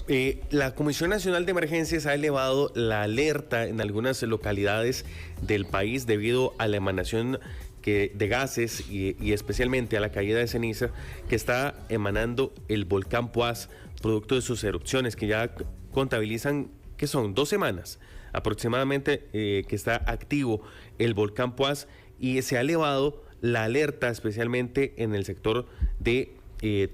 La Comisión Nacional de Emergencias ha elevado la alerta en algunas localidades del país debido a la emanación de gases y especialmente a la caída de ceniza que está emanando el volcán Poás, producto de sus erupciones que ya contabilizan, que son 2 semanas aproximadamente que está activo el volcán Poás, y se ha elevado la alerta especialmente en el sector de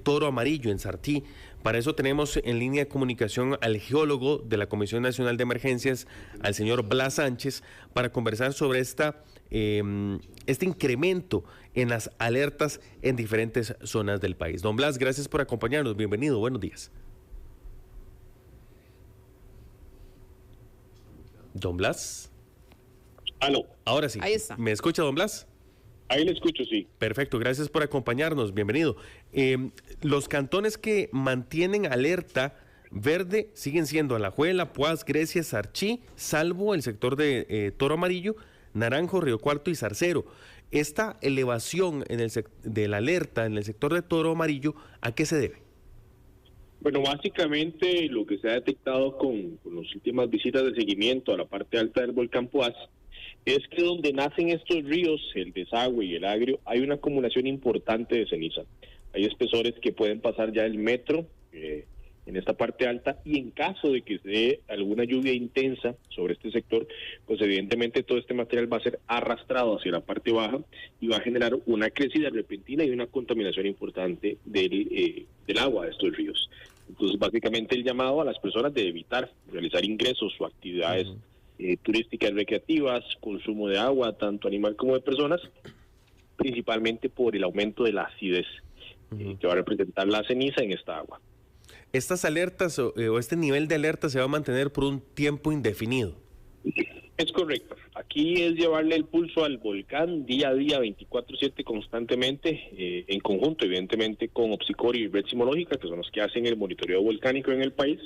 Toro Amarillo, en Sartí. Para eso tenemos en línea de comunicación al geólogo de la Comisión Nacional de Emergencias, al señor Blas Sánchez, para conversar sobre este incremento en las alertas en diferentes zonas del país. Don Blas, gracias por acompañarnos. Bienvenido, buenos días. Don Blas. Aló. Ahora sí. Ahí está. ¿Me escucha, don Blas? Ahí le escucho, sí. Perfecto, gracias por acompañarnos, bienvenido. Los cantones que mantienen alerta verde siguen siendo Alajuela, Poás, Grecia, Sarchí, salvo el sector de Toro Amarillo, Naranjo, Río Cuarto y Zarcero. Esta elevación de la alerta en el sector de Toro Amarillo, ¿a qué se debe? Bueno, básicamente lo que se ha detectado con las últimas visitas de seguimiento a la parte alta del volcán Poás es que donde nacen estos ríos, el desagüe y el agrio, hay una acumulación importante de ceniza. Hay espesores que pueden pasar ya el metro en esta parte alta, y en caso de que se dé alguna lluvia intensa sobre este sector, pues evidentemente todo este material va a ser arrastrado hacia la parte baja y va a generar una crecida repentina y una contaminación importante del agua de estos ríos. Entonces, básicamente el llamado a las personas de evitar realizar ingresos o actividades turísticas recreativas, consumo de agua, tanto animal como de personas, principalmente por el aumento de la acidez que va a representar la ceniza en esta agua. ¿Estas alertas o este nivel de alerta se va a mantener por un tiempo indefinido? Es correcto. Aquí es llevarle el pulso al volcán día a día, 24/7 constantemente, en conjunto evidentemente con Opsicor y Red Sismológica, que son los que hacen el monitoreo volcánico en el país,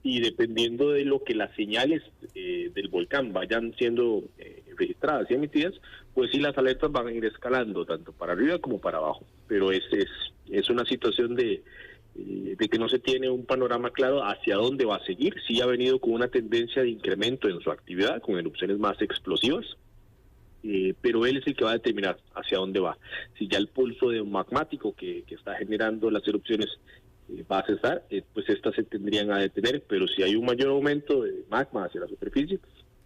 y dependiendo de lo que las señales del volcán vayan siendo registradas y emitidas, pues sí, las alertas van a ir escalando tanto para arriba como para abajo, pero es una situación de que no se tiene un panorama claro hacia dónde va a seguir. Sí ha venido con una tendencia de incremento en su actividad, con erupciones más explosivas, pero él es el que va a determinar hacia dónde va. Si ya el pulso de un magmático que está generando las erupciones va a cesar, pues estas se tendrían a detener, pero si hay un mayor aumento de magma hacia la superficie,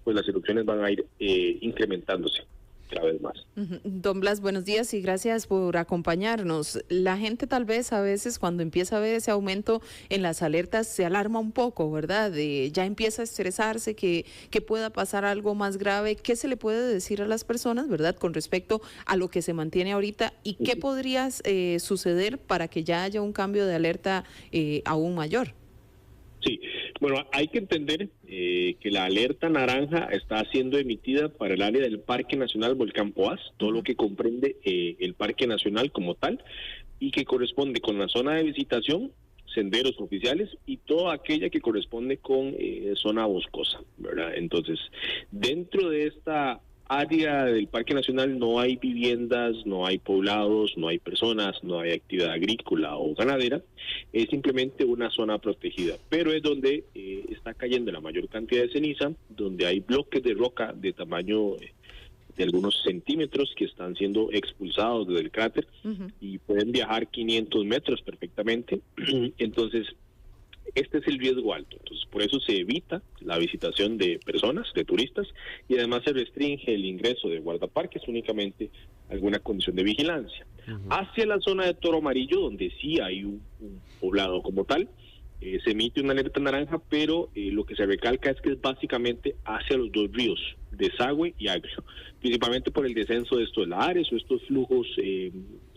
pues las erupciones van a ir incrementándose cada vez más. Don Blas, buenos días y gracias por acompañarnos. La gente tal vez a veces cuando empieza a ver ese aumento en las alertas se alarma un poco, ¿verdad? Ya empieza a estresarse que pueda pasar algo más grave. ¿Qué se le puede decir a las personas, verdad, con respecto a lo que se mantiene ahorita y qué podría suceder para que ya haya un cambio de alerta aún mayor? Sí, bueno, hay que entender que la alerta naranja está siendo emitida para el área del Parque Nacional Volcán Poás, todo lo que comprende el Parque Nacional como tal, y que corresponde con la zona de visitación, senderos oficiales y toda aquella que corresponde con zona boscosa, ¿verdad? Entonces, dentro de esta área del Parque Nacional no hay viviendas, no hay poblados, no hay personas, no hay actividad agrícola o ganadera, es simplemente una zona protegida, pero es donde está cayendo la mayor cantidad de ceniza, donde hay bloques de roca de tamaño de algunos centímetros que están siendo expulsados desde el cráter y pueden viajar 500 metros perfectamente. Entonces, este es el riesgo alto. Entonces, por eso se evita la visitación de personas, de turistas, y además se restringe el ingreso de guardaparques únicamente alguna condición de vigilancia. Hacia la zona de Toro Amarillo, donde sí hay un poblado como tal, se emite una alerta naranja, pero lo que se recalca es que es básicamente hacia los dos ríos, desagüe y agrio, principalmente por el descenso de estos lahares o estos flujos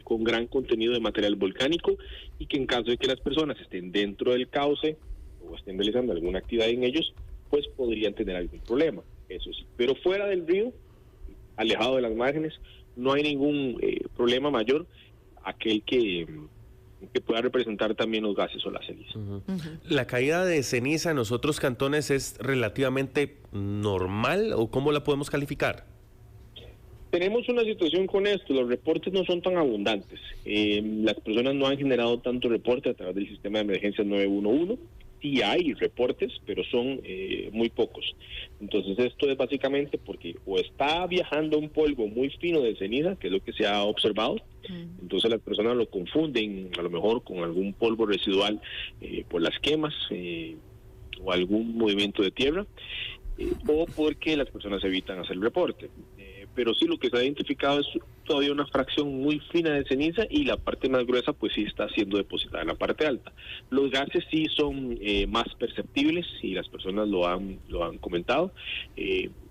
con gran contenido de material volcánico, y que en caso de que las personas estén dentro del cauce o estén realizando alguna actividad en ellos, pues podrían tener algún problema, eso sí. Pero fuera del río, alejado de las márgenes, no hay ningún problema mayor, aquel que pueda representar también los gases o la ceniza. ¿La caída de ceniza en los otros cantones es relativamente normal o cómo la podemos calificar? Tenemos una situación con esto, los reportes no son tan abundantes, las personas no han generado tanto reporte a través del sistema de emergencias 911, sí hay reportes, pero son muy pocos. Entonces esto es básicamente porque o está viajando un polvo muy fino de ceniza, que es lo que se ha observado, entonces las personas lo confunden a lo mejor con algún polvo residual por las quemas o algún movimiento de tierra, o porque las personas evitan hacer el reporte. Pero sí, lo que se ha identificado es todavía una fracción muy fina de ceniza, y la parte más gruesa pues sí está siendo depositada en la parte alta. Los gases sí son más perceptibles y las personas lo han comentado.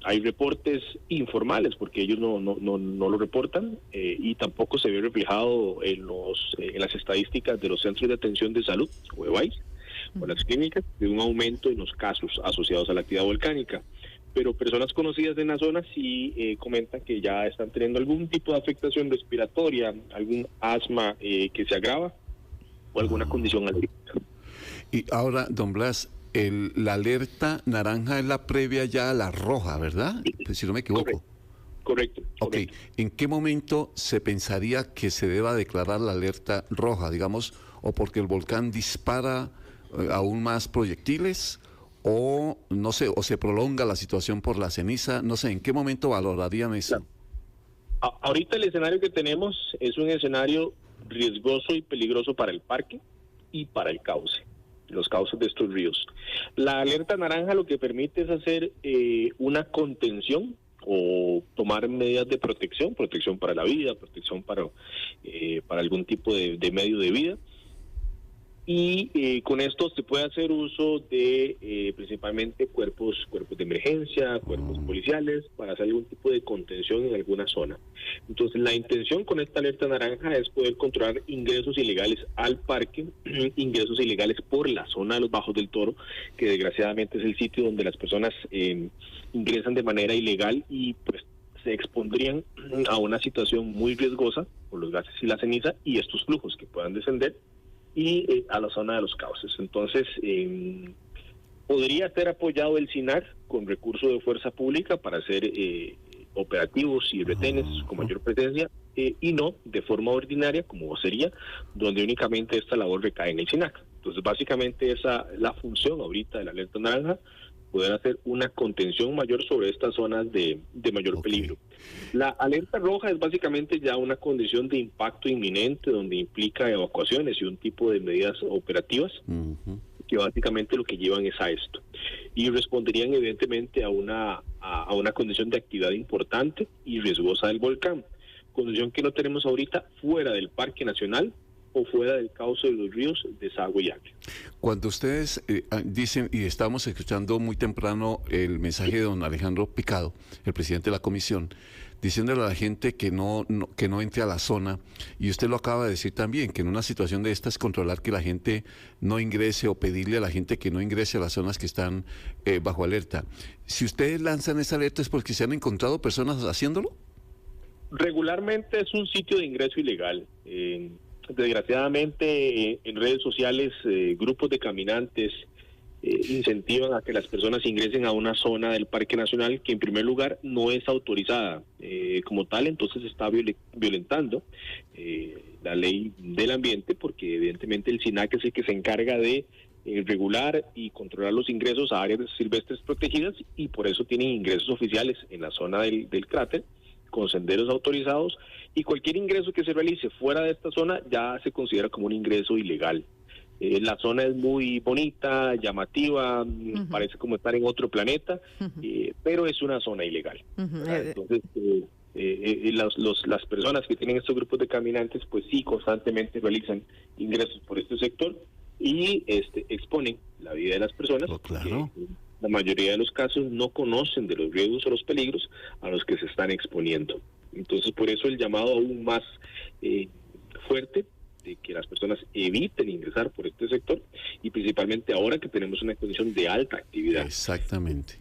Hay reportes informales porque ellos no lo reportan, y tampoco se ve reflejado en las estadísticas de los centros de atención de salud o EBAIS o las clínicas, de un aumento en los casos asociados a la actividad volcánica. Pero personas conocidas en la zona sí comentan que ya están teniendo algún tipo de afectación respiratoria, algún asma que se agrava o alguna condición alérgica. Y ahora, don Blas, la alerta naranja es la previa ya a la roja, ¿verdad? Pues, si no me equivoco. Correcto. Ok, ¿en qué momento se pensaría que se deba declarar la alerta roja, digamos, o porque el volcán dispara aún más proyectiles, o no sé, o se prolonga la situación por la ceniza? No sé, ¿en qué momento valorarían eso? Ahorita el escenario que tenemos es un escenario riesgoso y peligroso para el parque y para el cauce, los cauces de estos ríos. La alerta naranja lo que permite es hacer una contención o tomar medidas de protección para la vida, protección para algún tipo de medio de vida. Y con esto se puede hacer uso de principalmente cuerpos de emergencia, cuerpos policiales, para hacer algún tipo de contención en alguna zona. Entonces la intención con esta alerta naranja es poder controlar ingresos ilegales al parque, ingresos ilegales por la zona de los Bajos del Toro, que desgraciadamente es el sitio donde las personas ingresan de manera ilegal y pues se expondrían a una situación muy riesgosa por los gases y la ceniza y estos flujos que puedan descender, y a la zona de los cauces. Entonces, podría ser apoyado el SINAC con recursos de fuerza pública para hacer operativos y retenes con mayor presencia, y no de forma ordinaria, como sería, donde únicamente esta labor recae en el SINAC. Entonces, básicamente esa es la función ahorita de la alerta naranja, poder hacer una contención mayor sobre estas zonas de mayor peligro. La alerta roja es básicamente ya una condición de impacto inminente, donde implica evacuaciones y un tipo de medidas operativas, que básicamente lo que llevan es a esto. Y responderían evidentemente a una condición de actividad importante y riesgosa del volcán, condición que no tenemos ahorita fuera del Parque Nacional o fuera del cauce de los ríos de Sagua y Acre. Cuando ustedes dicen, y estábamos escuchando muy temprano el mensaje de don Alejandro Picado, el presidente de la comisión, diciéndole a la gente que no entre a la zona, y usted lo acaba de decir también, que en una situación de estas controlar que la gente no ingrese, o pedirle a la gente que no ingrese a las zonas que están bajo alerta. Si ustedes lanzan esa alerta, ¿es porque se han encontrado personas haciéndolo? Regularmente es un sitio de ingreso ilegal. Desgraciadamente en redes sociales grupos de caminantes incentivan a que las personas ingresen a una zona del Parque Nacional que en primer lugar no es autorizada como tal, entonces está violentando la ley del ambiente, porque evidentemente el SINAC es el que se encarga de regular y controlar los ingresos a áreas silvestres protegidas, y por eso tienen ingresos oficiales en la zona del cráter con senderos autorizados, y cualquier ingreso que se realice fuera de esta zona ya se considera como un ingreso ilegal. La zona es muy bonita, llamativa, parece como estar en otro planeta, pero es una zona ilegal. Entonces, las personas que tienen estos grupos de caminantes, pues sí, constantemente realizan ingresos por este sector y exponen la vida de las personas. Claro. Que, la mayoría de los casos no conocen de los riesgos o los peligros a los que se están exponiendo. Entonces, por eso el llamado aún más fuerte de que las personas eviten ingresar por este sector, y principalmente ahora que tenemos una condición de alta actividad. Exactamente.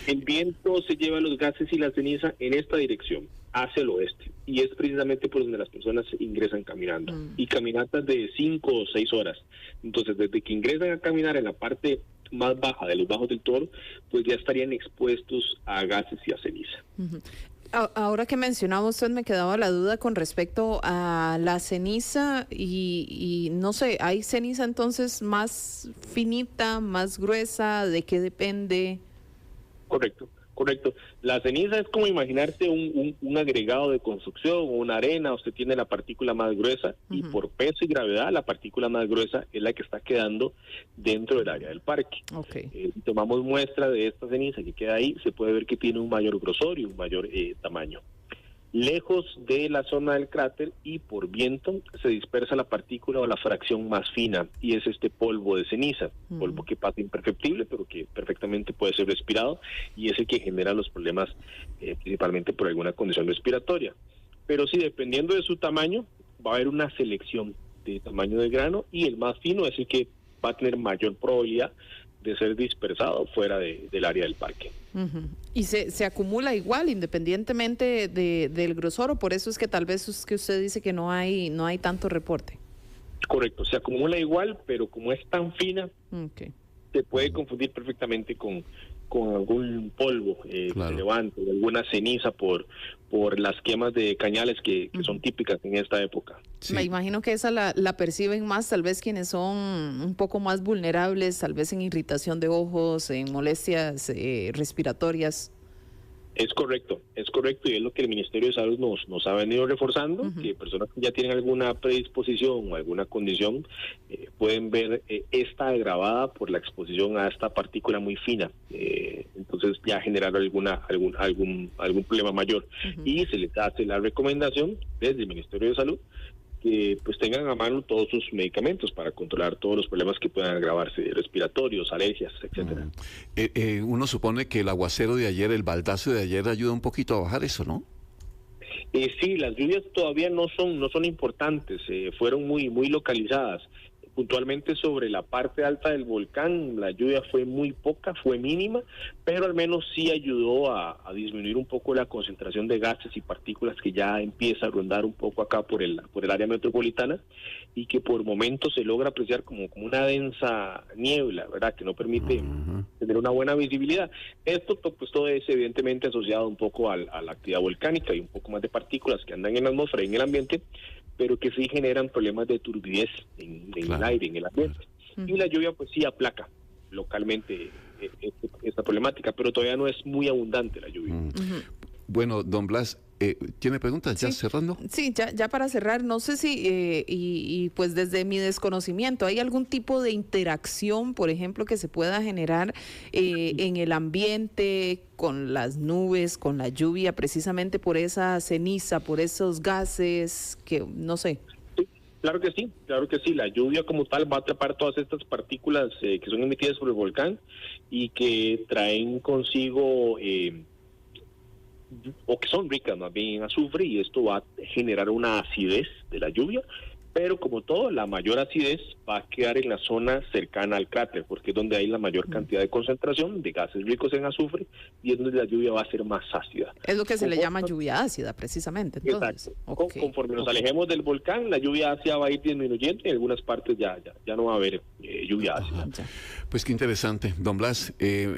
El viento se lleva los gases y la ceniza en esta dirección, hacia el oeste, y es precisamente por donde las personas ingresan caminando, y caminatas de 5 o 6 horas. Entonces, desde que ingresan a caminar en la parte más baja de los Bajos del Toro, pues ya estarían expuestos a gases y a ceniza. Ahora que mencionaba usted, me quedaba la duda con respecto a la ceniza y no sé, ¿hay ceniza entonces más finita, más gruesa? ¿De qué depende? Correcto, correcto. La ceniza es como imaginarse un agregado de construcción o una arena. Usted tiene la partícula más gruesa y por peso y gravedad la partícula más gruesa es la que está quedando dentro del área del parque. Okay. Si tomamos muestra de esta ceniza que queda ahí, se puede ver que tiene un mayor grosor y un mayor tamaño. Lejos de la zona del cráter y por viento se dispersa la partícula o la fracción más fina y es este polvo de ceniza, polvo que pasa imperceptible pero que perfectamente puede ser respirado y es el que genera los problemas principalmente por alguna condición respiratoria. Pero sí, dependiendo de su tamaño, va a haber una selección de tamaño del grano y el más fino es el que va a tener mayor probabilidad de ser dispersado fuera del área del parque. Y se acumula igual independientemente del grosor, o por eso es que tal vez es que usted dice que no hay tanto reporte. Correcto, se acumula igual, pero como es tan fina, se puede confundir perfectamente con algún polvo que se levante, alguna ceniza por las quemas de cañales que son típicas en esta época. Sí. Me imagino que esa la perciben más tal vez quienes son un poco más vulnerables, tal vez en irritación de ojos, en molestias respiratorias. Es correcto, y es lo que el Ministerio de Salud nos ha venido reforzando, que personas que ya tienen alguna predisposición o alguna condición pueden ver esta agravada por la exposición a esta partícula muy fina, entonces ya generar algún problema mayor. Y se les hace la recomendación desde el Ministerio de Salud que pues tengan a mano todos sus medicamentos para controlar todos los problemas que puedan agravarse, respiratorios, alergias, etcétera. Uno supone que el aguacero de ayer, el baldazo de ayer ayuda un poquito a bajar eso, ¿no? Sí, las lluvias todavía no son importantes, fueron muy localizadas. Puntualmente sobre la parte alta del volcán, la lluvia fue muy poca, fue mínima, pero al menos sí ayudó a disminuir un poco la concentración de gases y partículas que ya empieza a rondar un poco acá por el área metropolitana y que por momentos se logra apreciar como una densa niebla, ¿verdad? Que no permite tener una buena visibilidad. Esto pues todo es evidentemente asociado un poco a la actividad volcánica y un poco más de partículas que andan en la atmósfera y en el ambiente, pero que sí generan problemas de turbidez en el aire, en el ambiente. Y la lluvia pues sí aplaca localmente esta problemática, pero todavía no es muy abundante la lluvia. Bueno, don Blas, ¿tiene preguntas ya cerrando? Sí, ya para cerrar, no sé si, y pues desde mi desconocimiento, ¿hay algún tipo de interacción, por ejemplo, que se pueda generar en el ambiente, con las nubes, con la lluvia, precisamente por esa ceniza, por esos gases, que no sé? Sí, claro que sí, la lluvia como tal va a atrapar todas estas partículas que son emitidas por el volcán y que traen consigo o que son ricas más bien en azufre, y esto va a generar una acidez de la lluvia, pero como todo, la mayor acidez va a quedar en la zona cercana al cráter, porque es donde hay la mayor cantidad de concentración de gases ricos en azufre y es donde la lluvia va a ser más ácida. Es lo que se le llama lluvia ácida, precisamente. Entonces. Exacto. Conforme nos alejemos del volcán, la lluvia ácida va a ir disminuyendo y en algunas partes ya no va a haber lluvia ácida. Pues qué interesante, don Blas,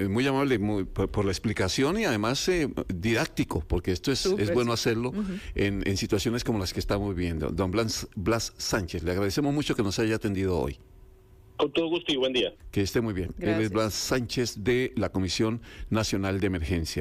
muy amable por la explicación y además didáctico, porque esto es bueno hacerlo en situaciones como las que estamos viviendo. Don Blas Sánchez, le agradecemos mucho que nos haya atendido hoy. Con todo gusto y buen día. Que esté muy bien. Gracias. Él es Blas Sánchez de la Comisión Nacional de Emergencias.